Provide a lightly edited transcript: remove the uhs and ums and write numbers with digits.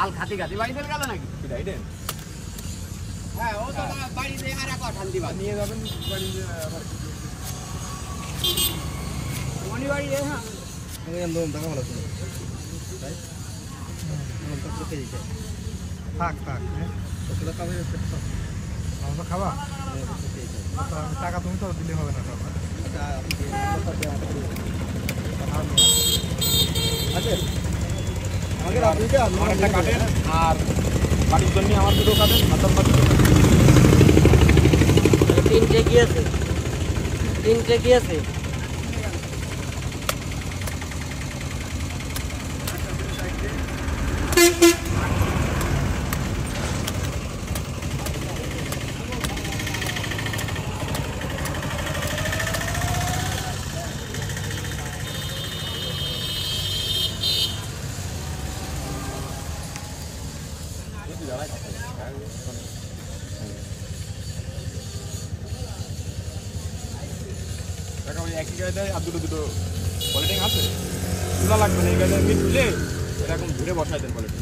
মাল খাতি খাতি বাড়িতে গেল নাকি কি রাইডেন? হ্যাঁ ও তো বাড়িতে আর এক ঠান্ডি বাদ নিয়ে যাবেন বাড়িতে আবার মনি বাড়ি হ্যাঁ একদম টাকা ভালো ছিল তাই তো খেতে দিতে থাক থাক হ্যাঁ তোরা খাবে আমরা খাবা টাকা তুমি তো দিলে হবে না সব আচ্ছা আমাকে আপনিটা একটা কাটেন আর বাড়ির জন্য আমার দুটো কাটেন হাতার বাড়ি তিনটে কি আছে তিনটে কি আছে একই গাড়িটায় আর দুটো দুটো পলিটিং আছে চুলা লাগবে না এই গাড়িটা মিটলে এরকম ঘুরে বসাই দেন পলিটিং